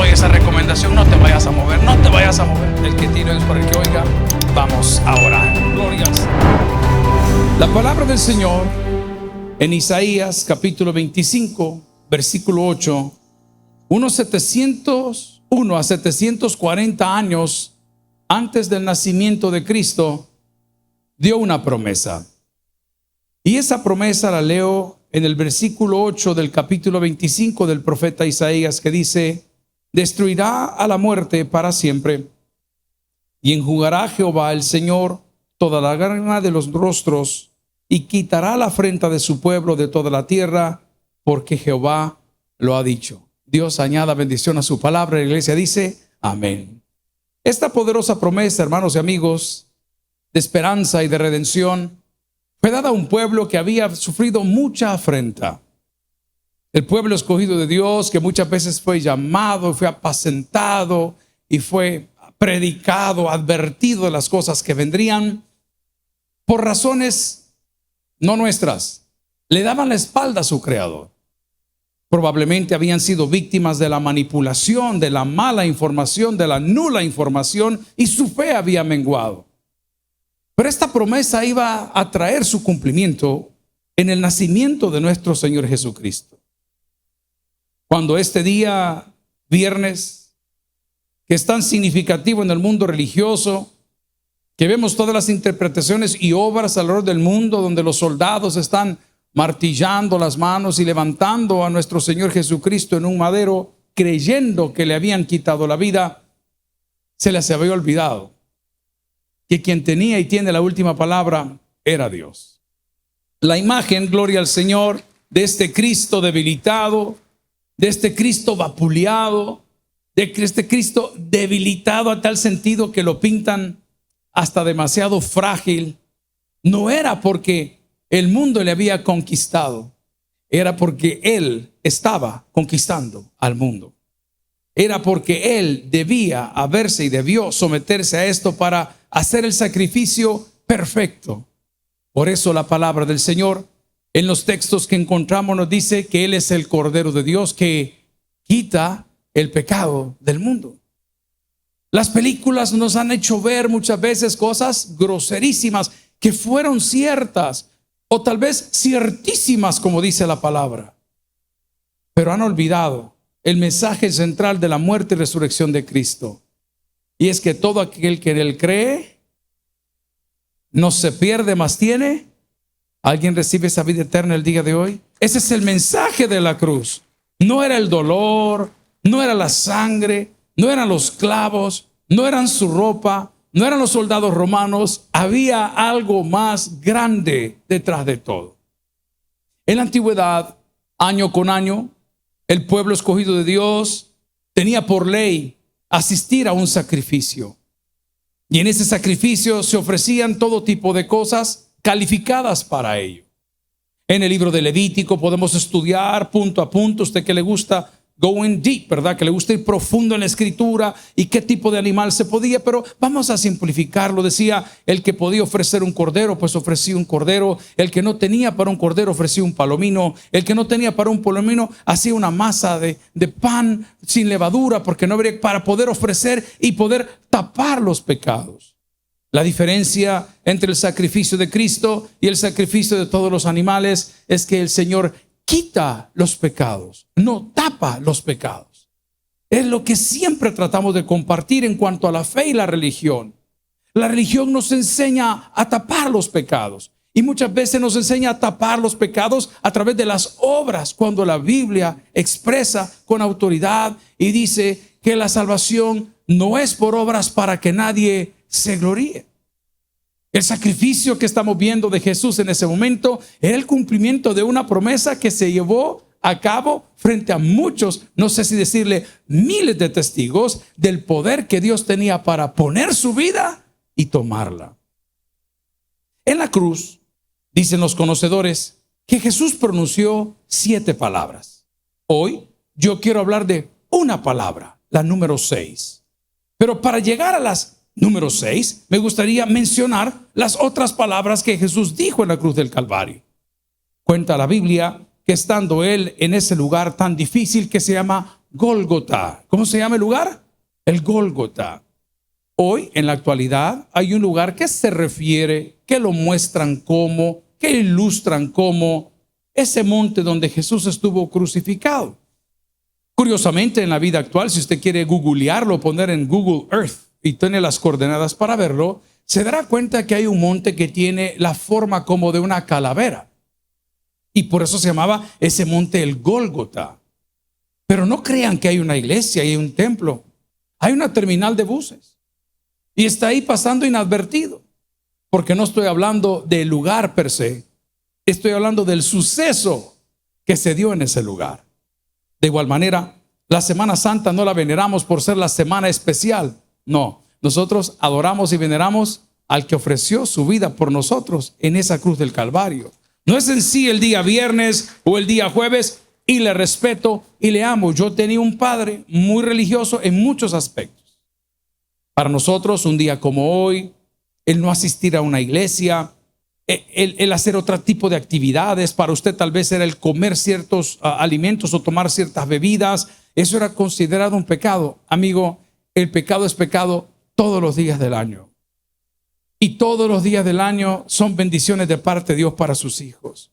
doy esa recomendación. No te vayas a mover, no te vayas a mover. El que tiene es para el que oiga. Vamos a orar. Glorias. La palabra del Señor en Isaías capítulo 25 versículo 8. Unos 701 a 740 años antes del nacimiento de Cristo, dio una promesa. Y esa promesa la leo en el versículo 8 del capítulo 25 del profeta Isaías, que dice: destruirá a la muerte para siempre, y enjugará Jehová el Señor toda la lágrima de los rostros, y quitará la afrenta de su pueblo de toda la tierra, porque Jehová lo ha dicho. Dios añada bendición a su palabra. La iglesia dice amén. Esta poderosa promesa, hermanos y amigos, de esperanza y de redención, fue dada a un pueblo que había sufrido mucha afrenta. El pueblo escogido de Dios, que muchas veces fue llamado, fue apacentado y fue predicado, advertido de las cosas que vendrían, por razones no nuestras, le daban la espalda a su Creador. Probablemente habían sido víctimas de la manipulación, de la mala información, de la nula información, y su fe había menguado. Pero esta promesa iba a traer su cumplimiento en el nacimiento de nuestro Señor Jesucristo. Cuando este día, viernes, que es tan significativo en el mundo religioso, que vemos todas las interpretaciones y obras alrededor del mundo, donde los soldados están martillando las manos y levantando a nuestro Señor Jesucristo en un madero, creyendo que le habían quitado la vida, se les había olvidado que quien tenía y tiene la última palabra era Dios. La imagen, gloria al Señor, de este Cristo debilitado, de este Cristo vapuleado, de este Cristo debilitado a tal sentido que lo pintan hasta demasiado frágil, no era porque el mundo le había conquistado, era porque Él estaba conquistando al mundo. Era porque Él debía haberse y debió someterse a esto para hacer el sacrificio perfecto. Por eso la palabra del Señor en los textos que encontramos nos dice que Él es el Cordero de Dios que quita el pecado del mundo. Las películas nos han hecho ver muchas veces cosas groserísimas que fueron ciertas, o tal vez ciertísimas, como dice la palabra, pero han olvidado el mensaje central de la muerte y resurrección de Cristo. Y es que todo aquel que en Él cree no se pierde, mas tiene. ¿Alguien recibe esa vida eterna el día de hoy? Ese es el mensaje de la cruz. No era el dolor, no era la sangre, no eran los clavos, no eran su ropa, no eran los soldados romanos. Había algo más grande detrás de todo. En la antigüedad, año con año, el pueblo escogido de Dios tenía por ley asistir a un sacrificio. Y en ese sacrificio se ofrecían todo tipo de cosas calificadas para ello. En el libro de Levítico podemos estudiar punto a punto, usted que le gusta going deep, ¿verdad? Que le gusta ir profundo en la escritura y qué tipo de animal se podía, pero vamos a simplificarlo. Decía, el que podía ofrecer un cordero, pues ofrecía un cordero. El que no tenía para un cordero, ofrecía un palomino. El que no tenía para un palomino, hacía una masa de pan sin levadura, porque no habría para poder ofrecer y poder tapar los pecados. La diferencia entre el sacrificio de Cristo y el sacrificio de todos los animales es que el Señor quita los pecados, no tapa los pecados. Es lo que siempre tratamos de compartir en cuanto a la fe y la religión. La religión nos enseña a tapar los pecados y muchas veces nos enseña a tapar los pecados a través de las obras, cuando la Biblia expresa con autoridad y dice que la salvación no es por obras para que nadie se gloríe. El sacrificio que estamos viendo de Jesús en ese momento era el cumplimiento de una promesa que se llevó a cabo frente a muchos, no sé si decirle miles de testigos del poder que Dios tenía para poner su vida y tomarla. En la cruz, dicen los conocedores, que Jesús pronunció 7 palabras. Hoy yo quiero hablar de una palabra, la número 6. Pero para llegar a las número 6, me gustaría mencionar las otras palabras que Jesús dijo en la cruz del Calvario. Cuenta la Biblia que estando Él en ese lugar tan difícil que se llama Gólgota. ¿Cómo se llama el lugar? El Gólgota. Hoy, en la actualidad, hay un lugar que se refiere, que lo muestran como, que ilustran como ese monte donde Jesús estuvo crucificado. Curiosamente, en la vida actual, si usted quiere googlearlo, poner en Google Earth y tiene las coordenadas para verlo, se dará cuenta que hay un monte que tiene la forma como de una calavera. Y por eso se llamaba ese monte el Gólgota. Pero no crean que hay una iglesia y hay un templo. Hay una terminal de buses. Y está ahí pasando inadvertido. Porque no estoy hablando del lugar per se. Estoy hablando del suceso que se dio en ese lugar. De igual manera, la Semana Santa no la veneramos por ser la semana especial. No, nosotros adoramos y veneramos al que ofreció su vida por nosotros en esa cruz del Calvario. No es en sí el día viernes o el día jueves, y le respeto y le amo. Yo tenía un padre muy religioso en muchos aspectos. Para nosotros, un día como hoy, el no asistir a una iglesia, el hacer otro tipo de actividades, para usted tal vez era el comer ciertos alimentos o tomar ciertas bebidas, eso era considerado un pecado. Amigo, el pecado es pecado todos los días del año. Y todos los días del año son bendiciones de parte de Dios para sus hijos.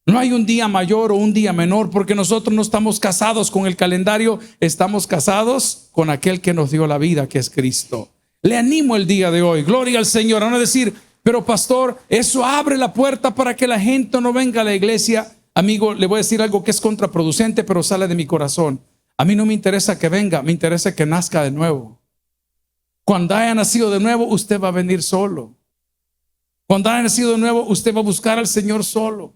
No hay un día mayor o un día menor, porque nosotros no estamos casados con el calendario, estamos casados con aquel que nos dio la vida, que es Cristo. Le animo el día de hoy, gloria al Señor. A no decir, pero pastor, eso abre la puerta para que la gente no venga a la iglesia. Amigo, le voy a decir algo que es contraproducente, pero sale de mi corazón. A mí no me interesa que venga, me interesa que nazca de nuevo. Cuando haya nacido de nuevo, usted va a venir solo. Cuando haya nacido de nuevo, usted va a buscar al Señor solo.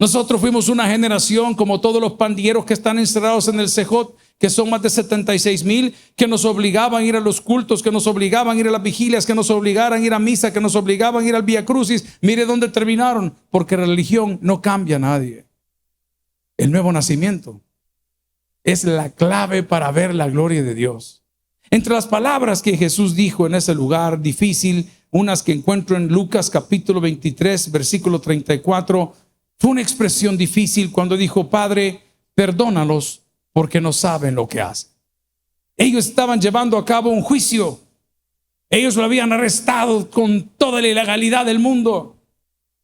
Nosotros fuimos una generación como todos los pandilleros que están encerrados en el Cejot, que son más de 76,000, que nos obligaban a ir a los cultos, que nos obligaban a ir a las vigilias, que nos obligaran a ir a misa, que nos obligaban a ir al Vía Crucis. Mire dónde terminaron, porque religión no cambia a nadie. El nuevo nacimiento es la clave para ver la gloria de Dios. Entre las palabras que Jesús dijo en ese lugar difícil, unas que encuentro en Lucas capítulo 23, versículo 34, fue una expresión difícil cuando dijo: Padre, perdónalos porque no saben lo que hacen. Ellos estaban llevando a cabo un juicio. Ellos lo habían arrestado con toda la ilegalidad del mundo.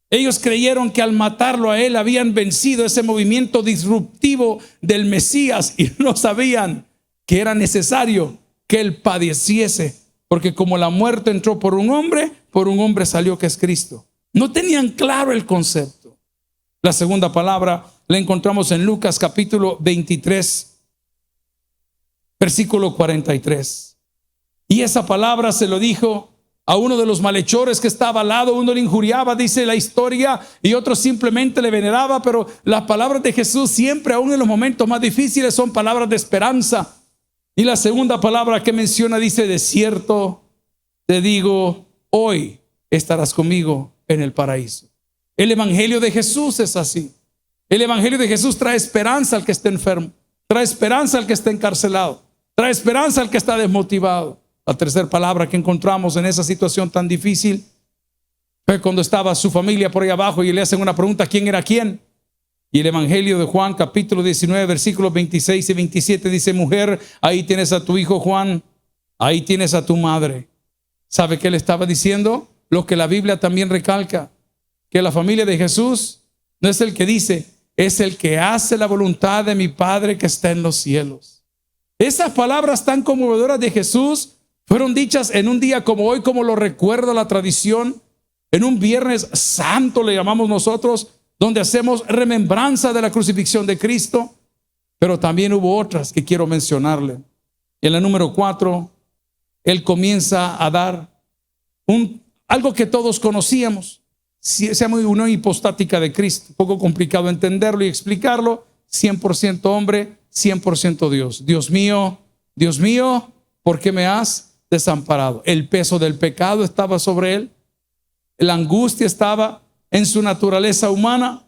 Ellos creyeron que al matarlo a él habían vencido ese movimiento disruptivo del Mesías, y no sabían que era necesario que él padeciese, porque como la muerte entró por un hombre salió, que es Cristo. No tenían claro el concepto. La segunda palabra la encontramos en Lucas capítulo 23, versículo 43. Y esa palabra se lo dijo a uno de los malhechores que estaba al lado. Uno le injuriaba, dice la historia, y otro simplemente le veneraba. Pero las palabras de Jesús siempre, aún en los momentos más difíciles, son palabras de esperanza. Y la segunda palabra que menciona dice: de cierto te digo, hoy estarás conmigo en el paraíso. El evangelio de Jesús es así. El evangelio de Jesús trae esperanza al que está enfermo, trae esperanza al que está encarcelado, trae esperanza al que está desmotivado. La tercera palabra que encontramos en esa situación tan difícil fue cuando estaba su familia por ahí abajo y le hacen una pregunta: ¿quién era quién? Y el evangelio de Juan capítulo 19 versículos 26 y 27 dice: mujer, ahí tienes a tu hijo Juan, ahí tienes a tu madre. ¿Sabe qué le estaba diciendo? Lo que la Biblia también recalca, que la familia de Jesús no es el que dice, es el que hace la voluntad de mi Padre que está en los cielos. Esas palabras tan conmovedoras de Jesús fueron dichas en un día como hoy, como lo recuerda la tradición, en un Viernes Santo le llamamos nosotros, donde hacemos remembranza de la crucifixión de Cristo. Pero también hubo otras que quiero mencionarle. En la número 4, Él comienza a dar algo que todos conocíamos. Sea muy una hipostática de Cristo, un poco complicado entenderlo y explicarlo. 100% hombre, 100% Dios. Dios mío, ¿por qué me has desamparado? El peso del pecado estaba sobre él, la angustia estaba en su naturaleza humana,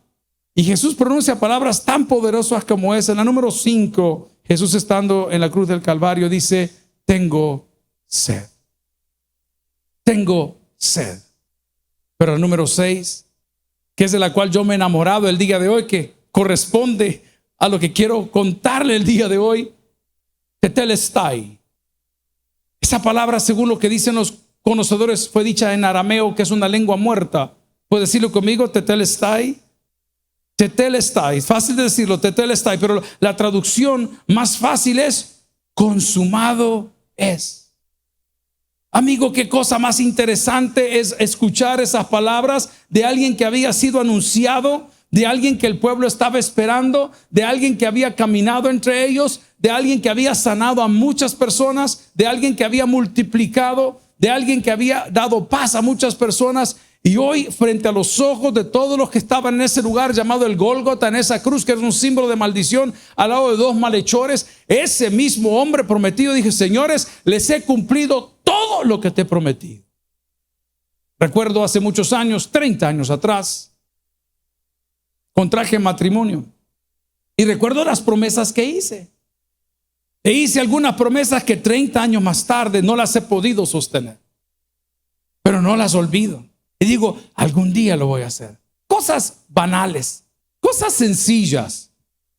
y Jesús pronuncia palabras tan poderosas como esa. En la número 5, Jesús, estando en la cruz del Calvario, dice: tengo sed. Tengo sed. Pero el número 6, que es de la cual yo me he enamorado el día de hoy, que corresponde a lo que quiero contarle el día de hoy, tetelestai. Esa palabra, según lo que dicen los conocedores, fue dicha en arameo, que es una lengua muerta. ¿Puedes decirlo conmigo? Tetelestai. Tetelestai, fácil de decirlo, tetelestai, pero la traducción más fácil es consumado es. Amigo, qué cosa más interesante es escuchar esas palabras de alguien que había sido anunciado, de alguien que el pueblo estaba esperando, de alguien que había caminado entre ellos, de alguien que había sanado a muchas personas, de alguien que había multiplicado, de alguien que había dado paz a muchas personas. Y hoy, frente a los ojos de todos los que estaban en ese lugar llamado el Gólgota, en esa cruz que es un símbolo de maldición, al lado de dos malhechores, ese mismo hombre prometido dije: señores, les he cumplido todo lo que te he prometido. Recuerdo hace muchos años, 30 años atrás, contraje matrimonio y recuerdo las promesas que hice. E hice algunas promesas que 30 años más tarde no las he podido sostener, pero no las olvido. Y digo, algún día lo voy a hacer. Cosas banales, cosas sencillas,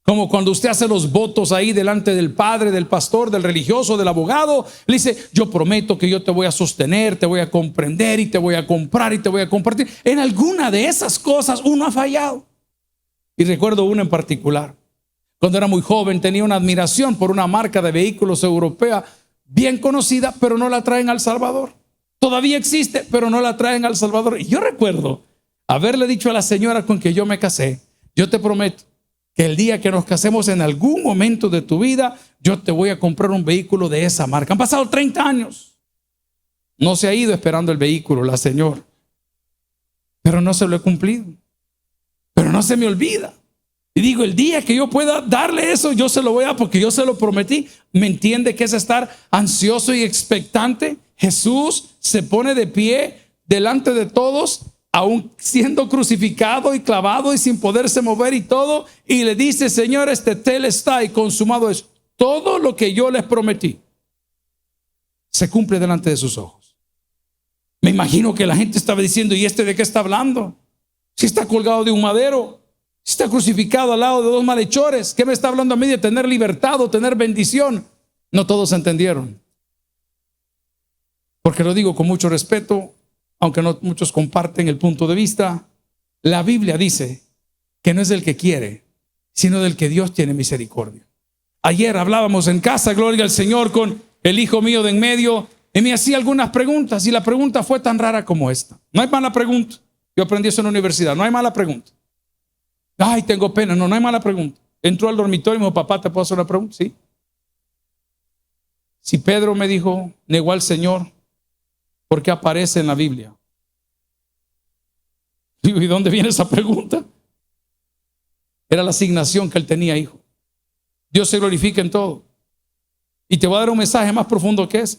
como cuando usted hace los votos ahí delante del padre, del pastor, del religioso, del abogado. Le dice: yo prometo que yo te voy a sostener, te voy a comprender y te voy a comprar y te voy a compartir. En alguna de esas cosas uno ha fallado. Y recuerdo una en particular. Cuando era muy joven tenía una admiración por una marca de vehículos europea bien conocida, pero no la traen al Salvador. Todavía existe, pero no la traen al Salvador. Y yo recuerdo haberle dicho a la señora con que yo me casé: yo te prometo que el día que nos casemos, en algún momento de tu vida, yo te voy a comprar un vehículo de esa marca. Han pasado 30 años. No se ha ido esperando el vehículo la señora, pero no se lo he cumplido. Pero no se me olvida. Y digo, el día que yo pueda darle eso, yo se lo voy a dar, porque yo se lo prometí. ¿Me entiende que es estar ansioso y expectante? Jesús se pone de pie delante de todos, aún siendo crucificado y clavado y sin poderse mover y todo, y le dice: señores, tetelestai, consumado es. Todo lo que yo les prometí se cumple delante de sus ojos. Me imagino que la gente estaba diciendo: ¿y este de qué está hablando? Si está colgado de un madero, si está crucificado al lado de dos malhechores, ¿qué me está hablando a mí de tener libertad o tener bendición? No todos entendieron. Porque lo digo con mucho respeto, aunque no muchos comparten el punto de vista. La Biblia dice que no es del que quiere, sino del que Dios tiene misericordia. Ayer hablábamos en casa, gloria al Señor, con el hijo mío de en medio, y me hacía algunas preguntas, y la pregunta fue tan rara como esta. No hay mala pregunta. Yo aprendí eso en la universidad. No hay mala pregunta. Ay, tengo pena. No hay mala pregunta. Entró al dormitorio y me dijo: papá, ¿te puedo hacer una pregunta? Sí. Si Pedro me dijo, negó al Señor, ¿por qué aparece en la Biblia? Digo, ¿y dónde viene esa pregunta? Era la asignación que él tenía, hijo. Dios se glorifica en todo. Y te voy a dar un mensaje más profundo que es: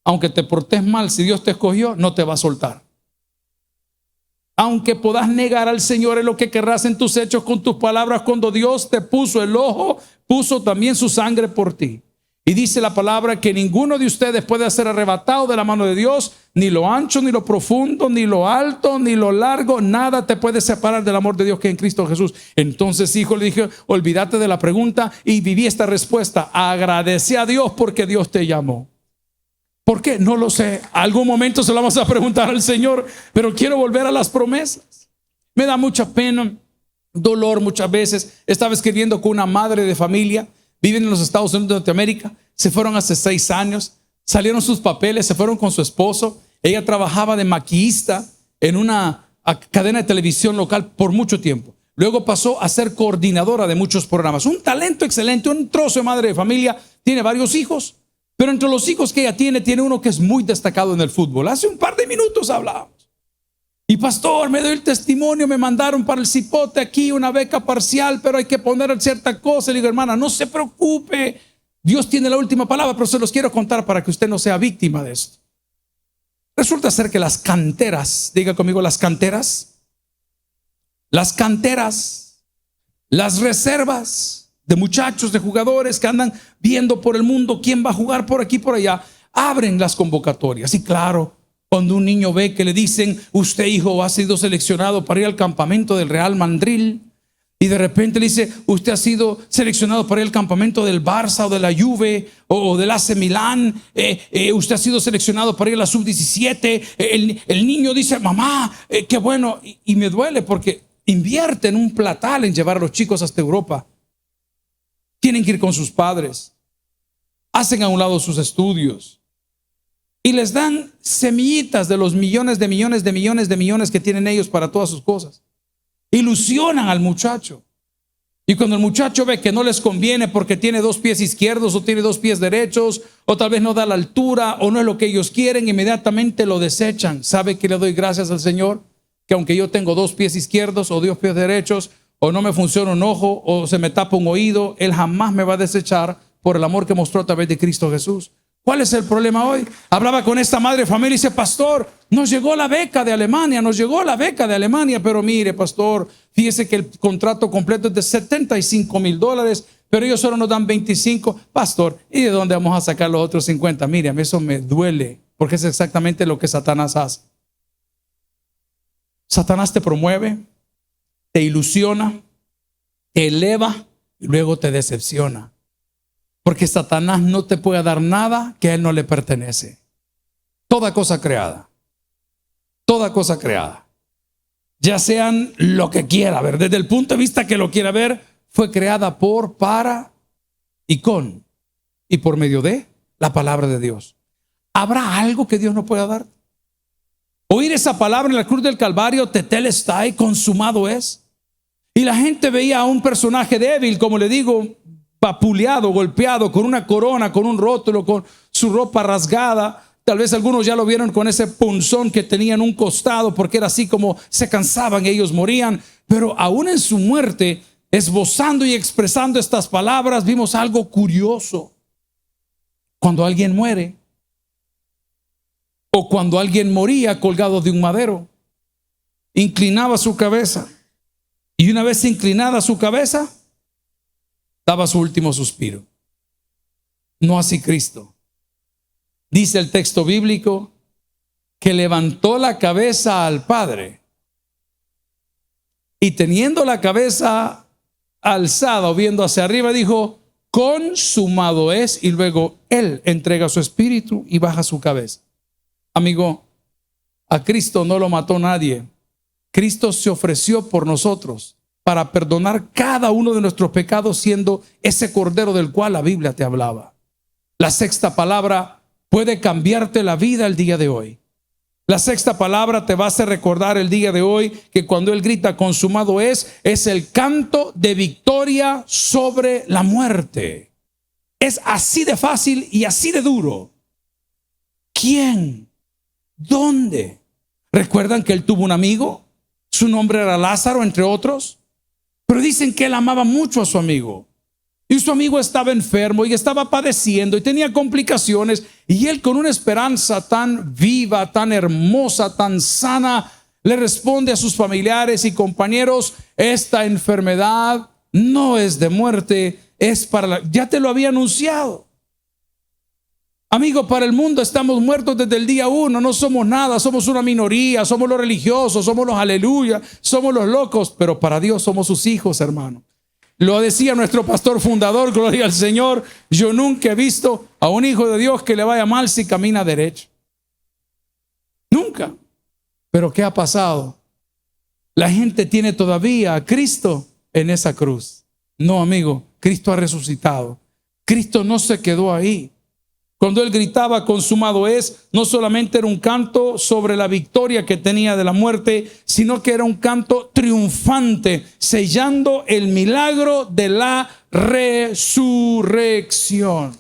aunque te portes mal, si Dios te escogió, no te va a soltar. Aunque puedas negar al Señor en lo que querrás, en tus hechos, con tus palabras, cuando Dios te puso el ojo, puso también su sangre por ti. Y dice la palabra que ninguno de ustedes puede ser arrebatado de la mano de Dios. Ni lo ancho, ni lo profundo, ni lo alto, ni lo largo, nada te puede separar del amor de Dios que es en Cristo Jesús. Entonces, hijo, le dije: olvídate de la pregunta, y viví esta respuesta: agradece a Dios porque Dios te llamó. ¿Por qué? No lo sé. Algún momento se lo vamos a preguntar al Señor, pero quiero volver a las promesas. Me da mucha pena, dolor muchas veces. Estaba escribiendo con una madre de familia, viven en los Estados Unidos de Norteamérica. Se fueron hace 6 años, salieron sus papeles, se fueron con su esposo. Ella trabajaba de maquillista en una cadena de televisión local por mucho tiempo. Luego pasó a ser coordinadora de muchos programas. Un talento excelente, un trozo de madre de familia. Tiene varios hijos. Pero entre los hijos que ella tiene uno que es muy destacado en el fútbol. Hace un par de minutos hablábamos. Y pastor, me doy el testimonio, me mandaron para el cipote aquí una beca parcial, pero hay que poner cierta cosa. Le digo: hermana, no se preocupe, Dios tiene la última palabra, pero se los quiero contar para que usted no sea víctima de esto. Resulta ser que las canteras, diga conmigo, las canteras, las reservas de muchachos, de jugadores que andan viendo por el mundo quién va a jugar por aquí, por allá, abren las convocatorias. Y claro, cuando un niño ve que le dicen: usted, hijo, ha sido seleccionado para ir al campamento del Real Madrid, Y de repente le dice, usted ha sido seleccionado para el campamento del Barça o de la Juve o del AC Milán. Usted ha sido seleccionado para ir a la sub-17. El niño dice, mamá, qué bueno. Y me duele porque invierten un platal en llevar a los chicos hasta Europa. Tienen que ir con sus padres. Hacen a un lado sus estudios. Y les dan semillitas de los millones que tienen ellos para todas sus cosas. Ilusionan al muchacho. Y cuando el muchacho ve que no les conviene porque tiene 2 pies izquierdos o tiene 2 pies derechos, o tal vez no da la altura o no es lo que ellos quieren, inmediatamente lo desechan. ¿Sabe que le doy gracias al Señor? Que aunque yo tengo 2 pies izquierdos o 2 pies derechos, o no me funciona un ojo o se me tapa un oído, Él jamás me va a desechar por el amor que mostró a través de Cristo Jesús. ¿Cuál es el problema hoy? Hablaba con esta madre de familia y dice, pastor, nos llegó la beca de Alemania, pero mire, pastor, fíjese que el contrato completo es de $75,000, pero ellos solo nos dan 25. Pastor, ¿y de dónde vamos a sacar los otros 50? Mire, a mí eso me duele, porque es exactamente lo que Satanás hace. Satanás te promueve, te ilusiona, te eleva y luego te decepciona. Porque Satanás no te puede dar nada que a él no le pertenece. Toda cosa creada, ya sean lo que quiera ver, desde el punto de vista que lo quiera ver, fue creada por, para y con y por medio de la palabra de Dios. ¿Habrá algo que Dios no pueda dar? Oír esa palabra en la cruz del Calvario, tetelestai, consumado es. Y la gente veía a un personaje débil, como le digo, vapuleado, golpeado, con una corona, con un rótulo, con su ropa rasgada. Tal vez algunos ya lo vieron con ese punzón que tenía en un costado, porque era así como se cansaban y ellos morían. Pero aún en su muerte, esbozando y expresando estas palabras, vimos algo curioso. Cuando alguien muere, o cuando alguien moría colgado de un madero, inclinaba su cabeza, y una vez inclinada su cabeza, daba su último suspiro. No así Cristo. Dice el texto bíblico que levantó la cabeza al Padre y teniendo la cabeza alzada o viendo hacia arriba dijo, consumado es, y luego Él entrega su espíritu y baja su cabeza. Amigo, a Cristo no lo mató nadie. Cristo se ofreció por nosotros para perdonar cada uno de nuestros pecados, siendo ese cordero del cual la Biblia te hablaba. La sexta palabra puede cambiarte la vida el día de hoy. La sexta palabra te va a hacer recordar el día de hoy que cuando Él grita consumado es el canto de victoria sobre la muerte. Es así de fácil y así de duro. ¿Quién? ¿Dónde? ¿Recuerdan que Él tuvo un amigo? Su nombre era Lázaro, entre otros. Pero dicen que Él amaba mucho a su amigo. Y su amigo estaba enfermo y estaba padeciendo y tenía complicaciones. Y Él, con una esperanza tan viva, tan hermosa, tan sana, le responde a sus familiares y compañeros: esta enfermedad no es de muerte, es para ya te lo había anunciado. Amigo, para el mundo estamos muertos desde el día 1, no somos nada, somos una minoría, somos los religiosos, somos los aleluya, somos los locos, pero para Dios somos sus hijos, hermano. Lo decía nuestro pastor fundador, gloria al Señor: yo nunca he visto a un hijo de Dios que le vaya mal si camina derecho. Nunca. Pero ¿qué ha pasado? La gente tiene todavía a Cristo en esa cruz. No, amigo, Cristo ha resucitado. Cristo no se quedó ahí. Cuando Él gritaba consumado es, no solamente era un canto sobre la victoria que tenía de la muerte, sino que era un canto triunfante, sellando el milagro de la resurrección.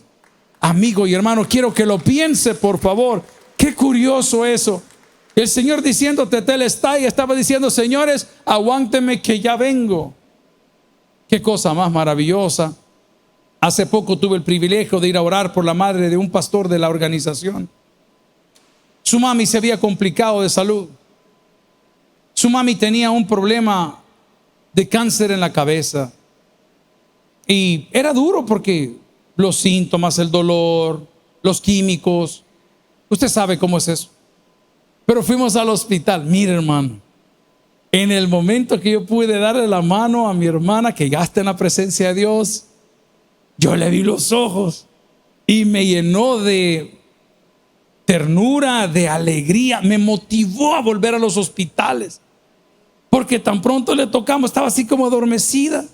Amigo y hermano, quiero que lo piense, por favor. Qué curioso eso. El Señor diciendo tetelestai, estaba diciendo: señores, aguántenme que ya vengo. Qué cosa más maravillosa. Hace poco tuve el privilegio de ir a orar por la madre de un pastor de la organización. Su mami se había complicado de salud. Su mami tenía un problema de cáncer en la cabeza. Y era duro porque los síntomas, el dolor, los químicos, usted sabe cómo es eso. Pero fuimos al hospital. Mire, hermano, En el momento que yo pude darle la mano a mi hermana que ya está en la presencia de Dios, yo le vi los ojos y me llenó de ternura, de alegría, me motivó a volver a los hospitales. Porque tan pronto le tocamos, estaba así como adormecida,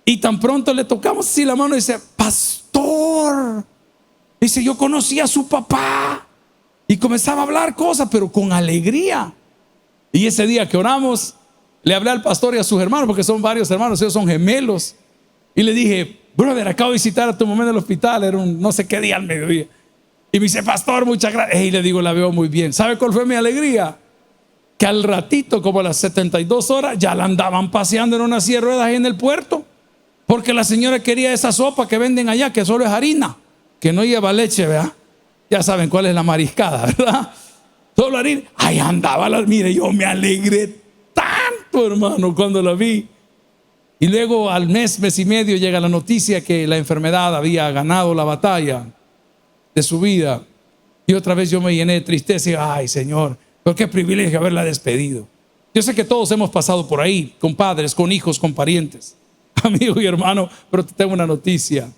y tan pronto le tocamos así la mano y dice: pastor, dice, yo conocí a su papá, y comenzaba a hablar cosas, pero con alegría. Y ese día que oramos, le hablé al pastor y a sus hermanos, porque son varios hermanos, ellos son gemelos, y le dije: brother, acabo de visitar a tu mamá en el hospital, era un no sé qué día al mediodía. Y me dice: pastor, muchas gracias. Y le digo: la veo muy bien. ¿Sabe cuál fue mi alegría? Que al ratito, como a las 72 horas, ya la andaban paseando en una silla de ruedas ahí en el puerto, porque la señora quería esa sopa que venden allá, que solo es harina, que no lleva leche, ¿verdad? Ya saben cuál es la mariscada, ¿verdad? Solo harina. Ahí andaba, mire, yo me alegré tanto, hermano, cuando la vi. Y luego al mes y medio llega la noticia que la enfermedad había ganado la batalla de su vida. Y otra vez yo me llené de tristeza y: ay, Señor, pero qué privilegio haberla despedido. Yo sé que todos hemos pasado por ahí, con padres, con hijos, con parientes, amigo y hermano, pero te tengo una noticia: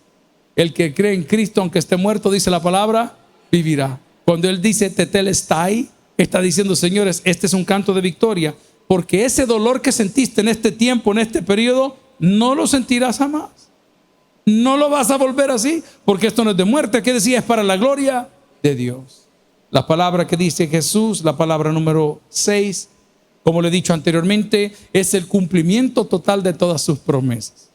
el que cree en Cristo, aunque esté muerto, dice la palabra, vivirá. Cuando Él dice tetelestai, está diciendo: señores, este es un canto de victoria, porque ese dolor que sentiste en este tiempo, en este periodo, no lo sentirás jamás. No lo vas a volver así, porque esto no es de muerte, que decía, es para la gloria de Dios. La palabra que dice Jesús, la palabra número 6, como le he dicho anteriormente, es el cumplimiento total de todas sus promesas.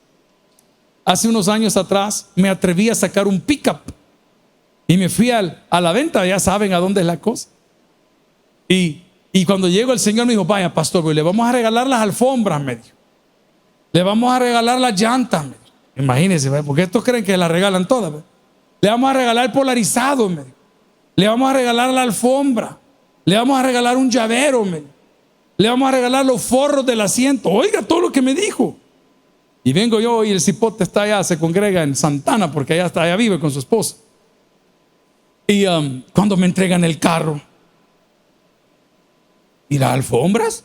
Hace unos años atrás me atreví a sacar un pickup y me fui a la venta. Ya saben a dónde es la cosa. Y cuando llegó, el Señor me dijo: vaya, pastor, le vamos a regalar las alfombras, me dijo. Le vamos a regalar las llantas, me dijo. Imagínense, porque estos creen que las regalan todas, ¿ve? Le vamos a regalar el polarizado, me dijo. Le vamos a regalar la alfombra. Le vamos a regalar un llavero, me dijo. Le vamos a regalar los forros del asiento. Oiga todo lo que me dijo. Y vengo yo, y el cipote está allá, se congrega en Santana, porque allá vive con su esposa. Y cuando me entregan el carro, y las alfombras,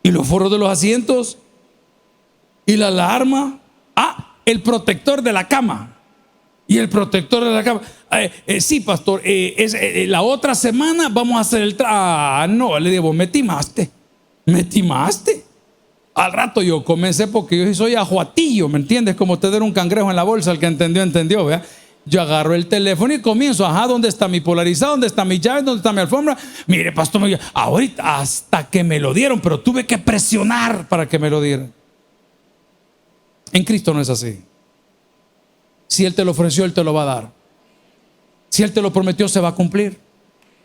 y los forros de los asientos, y la alarma, el protector de la cama, y el protector de la cama. Sí, pastor, la otra semana vamos a hacer el no, le digo: me timaste. Al rato yo comencé, porque yo soy ajuatillo, ¿me entiendes? Como tener un cangrejo en la bolsa. El que entendió, ¿verdad? Yo agarro el teléfono y comienzo: ¿dónde está mi polarizado? ¿Dónde está mi llave? ¿Dónde está mi alfombra? Mire, pastor, ahorita, hasta que me lo dieron, pero tuve que presionar para que me lo dieran. En Cristo no es así. Si Él te lo ofreció, Él te lo va a dar. Si Él te lo prometió, se va a cumplir.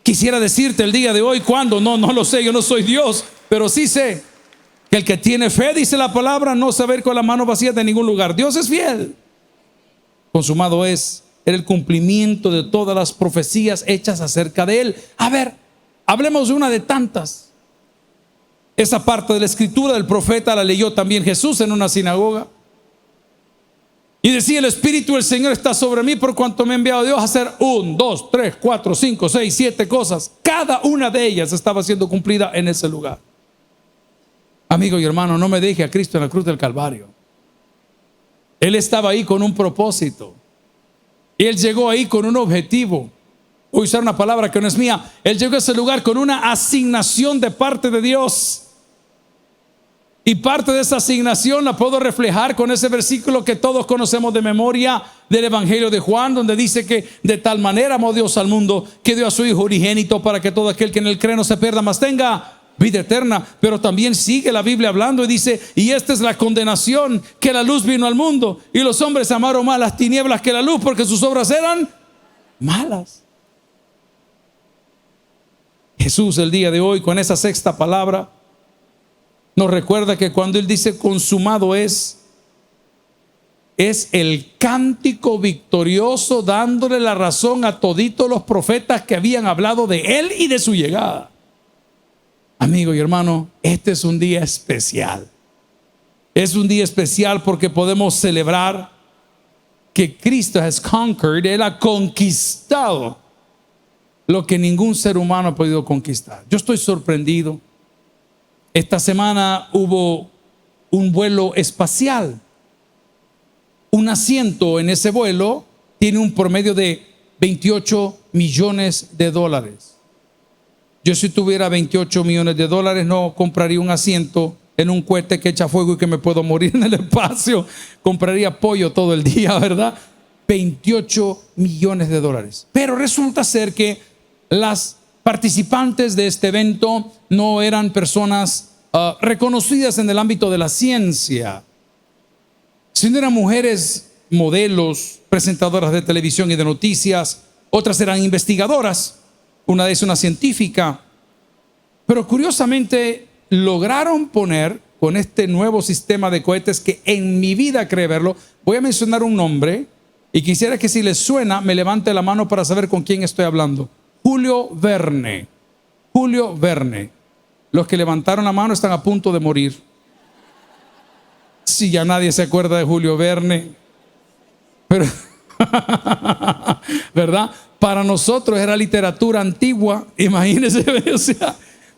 Quisiera decirte el día de hoy cuándo, no lo sé, yo no soy Dios, pero sí sé que el que tiene fe, dice la palabra, no se va a ir con la mano vacía de ningún lugar. Dios es fiel. Consumado es el cumplimiento de todas las profecías hechas acerca de Él. A ver, hablemos de una de tantas. Esa parte de la escritura del profeta la leyó también Jesús en una sinagoga. Y decía: el Espíritu del Señor está sobre mí, por cuanto me ha enviado Dios a hacer 1, 2, 3, 4, 5, 6, 7 cosas. Cada una de ellas estaba siendo cumplida en ese lugar. Amigo y hermano, no me deje a Cristo en la cruz del Calvario. Él estaba ahí con un propósito. Él llegó ahí con un objetivo. Voy a usar una palabra que no es mía. Él llegó a ese lugar con una asignación de parte de Dios. Y parte de esa asignación la puedo reflejar con ese versículo que todos conocemos de memoria del Evangelio de Juan, donde dice que de tal manera amó Dios al mundo, que dio a su Hijo unigénito, para que todo aquel que en él cree no se pierda, mas tenga vida eterna. Pero también sigue la Biblia hablando y dice: y esta es la condenación, que la luz vino al mundo, y los hombres amaron más las tinieblas que la luz, porque sus obras eran malas. Jesús el día de hoy, con esa sexta palabra, nos recuerda que cuando Él dice consumado es el cántico victorioso, dándole la razón a toditos los profetas que habían hablado de Él y de su llegada. Amigo y hermano, este es un día especial. Es un día especial porque podemos celebrar que Cristo has conquered. Él ha conquistado lo que ningún ser humano ha podido conquistar. Yo estoy sorprendido Esta semana hubo un vuelo espacial. Un asiento en ese vuelo tiene un promedio de 28 millones de dólares. Yo, si tuviera 28 millones de dólares, no compraría un asiento en un cohete que echa fuego y que me puedo morir en el espacio. Compraría pollo todo el día, ¿verdad? 28 millones de dólares. Pero resulta ser que las participantes de este evento no eran personas reconocidas en el ámbito de la ciencia, sino eran mujeres modelos, presentadoras de televisión y de noticias. Otras eran investigadoras, una de ellas una científica. Pero curiosamente lograron poner con este nuevo sistema de cohetes, que en mi vida cree verlo. Voy a mencionar un nombre y quisiera que, si les suena, me levante la mano para saber con quién estoy hablando. Julio Verne. Julio Verne. Los que levantaron la mano están a punto de morir. Si ya nadie se acuerda de Julio Verne, pero ¿verdad? Para nosotros era literatura antigua, imagínense. O sea,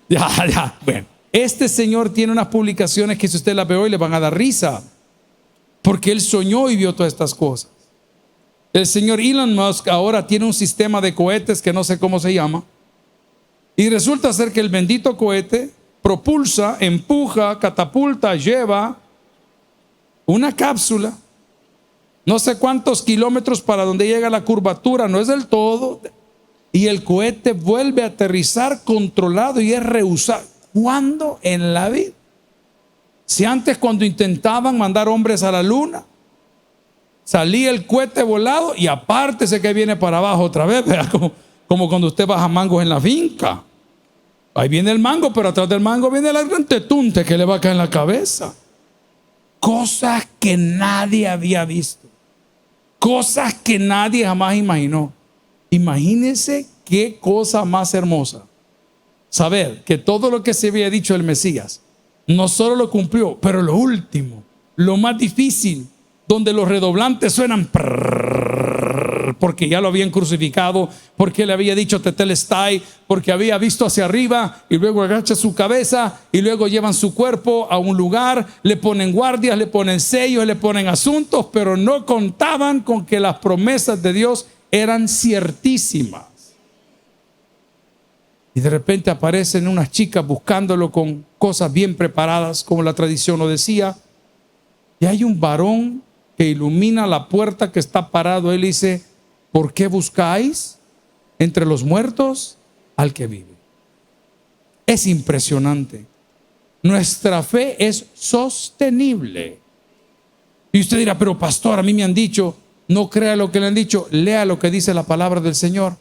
ya. Bueno, este señor tiene unas publicaciones que, si usted las ve hoy, le van a dar risa, porque él soñó y vio todas estas cosas. El señor Elon Musk ahora tiene un sistema de cohetes que no sé cómo se llama, y resulta ser que el bendito cohete propulsa, empuja, catapulta, lleva una cápsula, no sé cuántos kilómetros para donde llega la curvatura, no es del todo, y el cohete vuelve a aterrizar controlado y es reusado. ¿Cuándo en la vida? Si antes, cuando intentaban mandar hombres a la luna, salía el cohete volado y aparte se que viene para abajo otra vez, ¿verdad? Como cuando usted baja mangos en la finca. Ahí viene el mango, pero atrás del mango viene el gran tetunte que le va a caer en la cabeza. Cosas que nadie había visto, cosas que nadie jamás imaginó. Imagínense qué cosa más hermosa saber que todo lo que se había dicho del Mesías no solo lo cumplió, pero lo último, lo más difícil, donde los redoblantes suenan porque ya lo habían crucificado, porque le había dicho tetelestai, porque había visto hacia arriba y luego agacha su cabeza y luego llevan su cuerpo a un lugar, le ponen guardias, le ponen sellos, le ponen asuntos, pero no contaban con que las promesas de Dios eran ciertísimas. Y de repente aparecen unas chicas buscándolo con cosas bien preparadas, como la tradición lo decía, y hay un varón que ilumina la puerta que está parado. Él dice: ¿por qué buscáis entre los muertos al que vive? Es impresionante. Nuestra fe es sostenible. Y usted dirá: pero pastor, a mí me han dicho. No crea lo que le han dicho, lea lo que dice la palabra del Señor.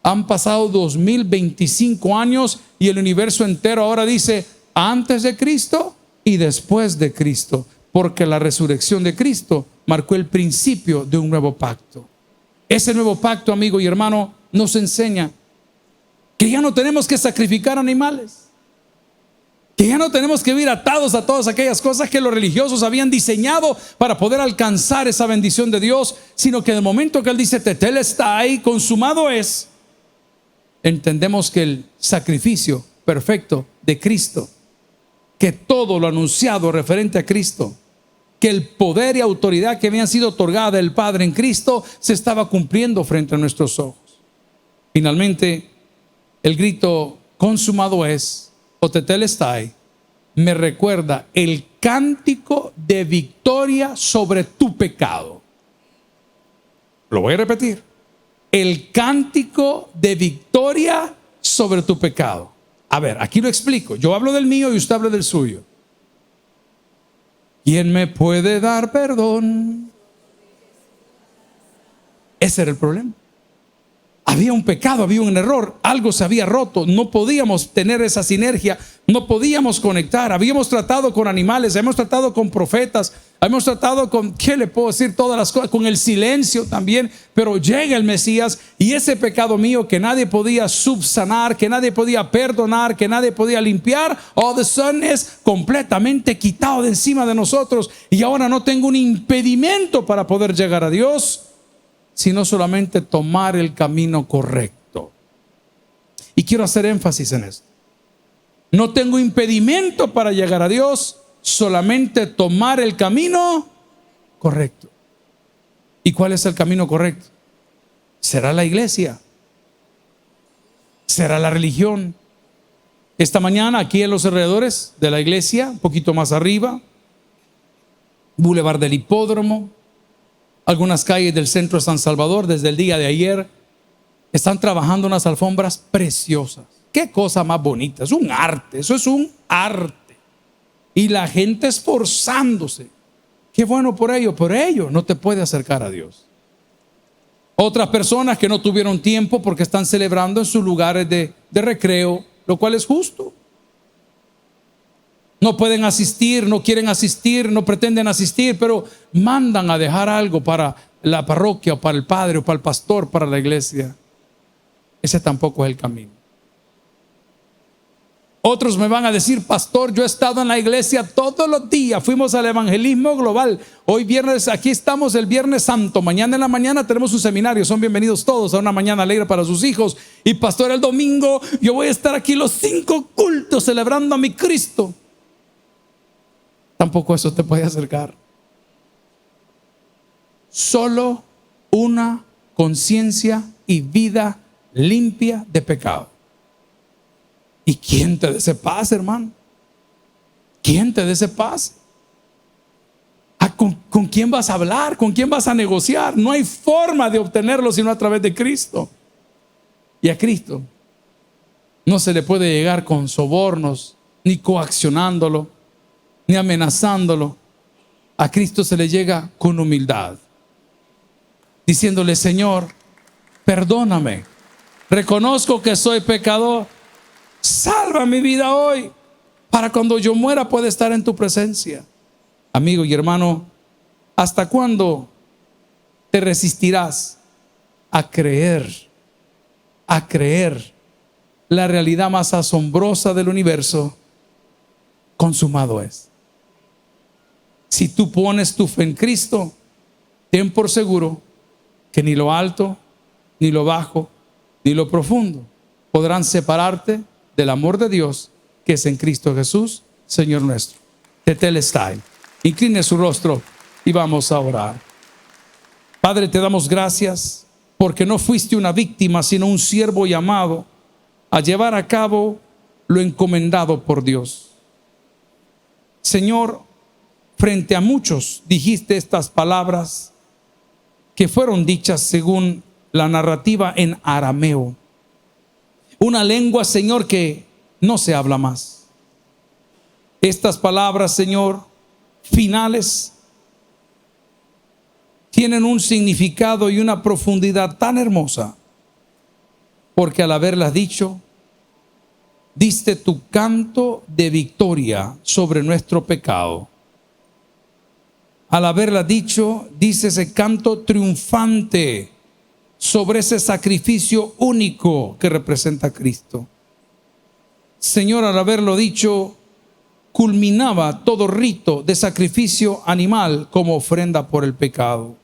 Han pasado 2025 años y el universo entero ahora dice: antes de Cristo y después de Cristo, porque la resurrección de Cristo marcó el principio de un nuevo pacto. Ese nuevo pacto, amigo y hermano, nos enseña que ya no tenemos que sacrificar animales, que ya no tenemos que vivir atados a todas aquellas cosas que los religiosos habían diseñado para poder alcanzar esa bendición de Dios, sino que en el momento que Él dice tetelestai, consumado es, entendemos que el sacrificio perfecto de Cristo, que todo lo anunciado referente a Cristo, que el poder y autoridad que habían sido otorgada del Padre en Cristo se estaba cumpliendo frente a nuestros ojos. Finalmente, el grito consumado es, o tetelestai, me recuerda el cántico de victoria sobre tu pecado. Lo voy a repetir: el cántico de victoria sobre tu pecado. A ver, aquí lo explico. Yo hablo del mío y usted habla del suyo. ¿Quién me puede dar perdón? Ese era el problema. Había un pecado, había un error, algo se había roto, no podíamos tener esa sinergia, no podíamos conectar. Habíamos tratado con animales, hemos tratado con profetas, hemos tratado con, ¿qué le puedo decir? Todas las cosas, con el silencio también. Pero llega el Mesías y ese pecado mío que nadie podía subsanar, que nadie podía perdonar, que nadie podía limpiar, all the sudden es completamente quitado de encima de nosotros. Y ahora no tengo un impedimento para poder llegar a Dios, sino solamente tomar el camino correcto. Y quiero hacer énfasis en esto. No tengo impedimento para llegar a Dios, solamente tomar el camino correcto. ¿Y cuál es el camino correcto? ¿Será la iglesia? ¿Será la religión? Esta mañana aquí en los alrededores de la iglesia, un poquito más arriba, Boulevard del Hipódromo, algunas calles del centro de San Salvador, desde el día de ayer, están trabajando unas alfombras preciosas. Qué cosa más bonita, es un arte, eso es un arte. Y la gente esforzándose. Qué bueno por ello no te puede acercar a Dios. Otras personas que no tuvieron tiempo porque están celebrando en sus lugares de recreo, lo cual es justo. No pueden asistir, no quieren asistir, no pretenden asistir, pero mandan a dejar algo para la parroquia, o para el padre, o para el pastor, para la iglesia. Ese tampoco es el camino. Otros me van a decir: pastor, yo he estado en la iglesia todos los días, fuimos al evangelismo global. Hoy viernes, aquí estamos el Viernes Santo. Mañana en la mañana tenemos un seminario. Son bienvenidos todos a una mañana alegre para sus hijos. Y pastor, el domingo yo voy a estar aquí los 5 cultos celebrando a mi Cristo. Tampoco eso te puede acercar. Solo una conciencia y vida limpia de pecado. ¿Y quién te dé ese paz, hermano? ¿Quién te dé ese paz? ¿Con quién vas a hablar? ¿Con quién vas a negociar? No hay forma de obtenerlo sino a través de Cristo. Y a Cristo no se le puede llegar con sobornos, ni coaccionándolo, ni amenazándolo. A Cristo se le llega con humildad, diciéndole: Señor, perdóname, reconozco que soy pecador, salva mi vida hoy, para cuando yo muera pueda estar en tu presencia. Amigo y hermano, ¿hasta cuándo te resistirás a creer la realidad más asombrosa del universo? Consumado es. Si tú pones tu fe en Cristo, ten por seguro que ni lo alto, ni lo bajo, ni lo profundo podrán separarte del amor de Dios que es en Cristo Jesús, Señor nuestro. Tetelestai. Incline su rostro y vamos a orar. Padre, te damos gracias porque no fuiste una víctima, sino un siervo llamado a llevar a cabo lo encomendado por Dios. Señor, frente a muchos dijiste estas palabras que fueron dichas según la narrativa en arameo, una lengua, Señor, que no se habla más. Estas palabras, Señor, finales, tienen un significado y una profundidad tan hermosa, porque al haberlas dicho, diste tu canto de victoria sobre nuestro pecado. Al haberla dicho, dice ese canto triunfante sobre ese sacrificio único que representa a Cristo. Señor, al haberlo dicho, culminaba todo rito de sacrificio animal como ofrenda por el pecado.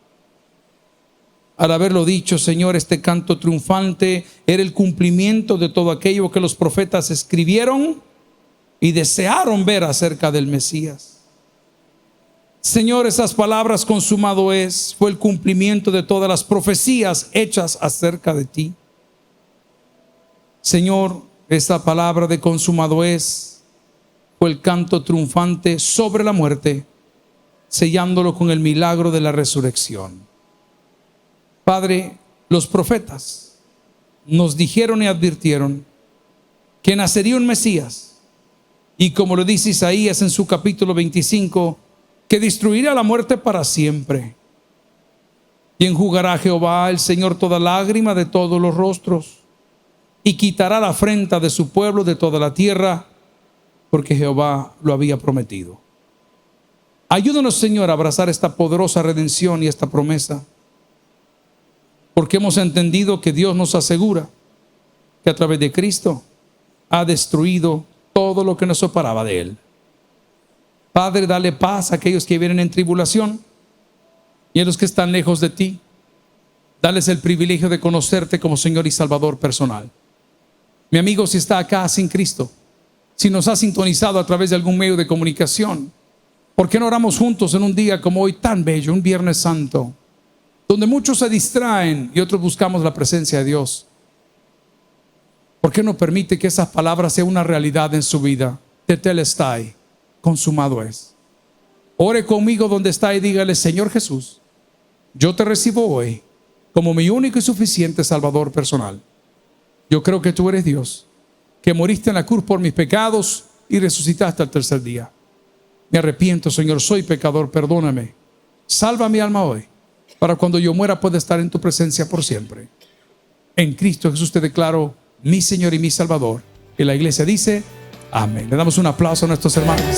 Al haberlo dicho, Señor, este canto triunfante era el cumplimiento de todo aquello que los profetas escribieron y desearon ver acerca del Mesías. Señor, esas palabras consumado es, fue el cumplimiento de todas las profecías hechas acerca de ti. Señor, esa palabra de consumado es, fue el canto triunfante sobre la muerte, sellándolo con el milagro de la resurrección. Padre, los profetas nos dijeron y advirtieron que nacería un Mesías, y como lo dice Isaías en su capítulo 25, que destruirá la muerte para siempre. Y enjugará a Jehová el Señor toda lágrima de todos los rostros, y quitará la afrenta de su pueblo de toda la tierra, porque Jehová lo había prometido. Ayúdanos, Señor, a abrazar esta poderosa redención y esta promesa, porque hemos entendido que Dios nos asegura que a través de Cristo ha destruido todo lo que nos separaba de Él. Padre, dale paz a aquellos que vienen en tribulación y a los que están lejos de ti. Dales el privilegio de conocerte como Señor y Salvador personal. Mi amigo, si está acá sin Cristo, Si nos ha sintonizado a través de algún medio de comunicación, ¿por qué no oramos juntos en un día como hoy tan bello, un Viernes Santo, donde muchos se distraen y otros buscamos la presencia de Dios? ¿Por qué no permite que esas palabras sean una realidad en su vida? Tetelestai, consumado es. Ore conmigo donde está y dígale: Señor Jesús, yo te recibo hoy como mi único y suficiente Salvador personal. Yo creo que tú eres Dios, que moriste en la cruz por mis pecados y resucitaste al tercer día. Me arrepiento, Señor, soy pecador, perdóname. Salva mi alma hoy, para cuando yo muera pueda estar en tu presencia por siempre. En Cristo Jesús te declaro mi Señor y mi Salvador. Y la iglesia dice: amén. Le damos un aplauso a nuestros hermanos.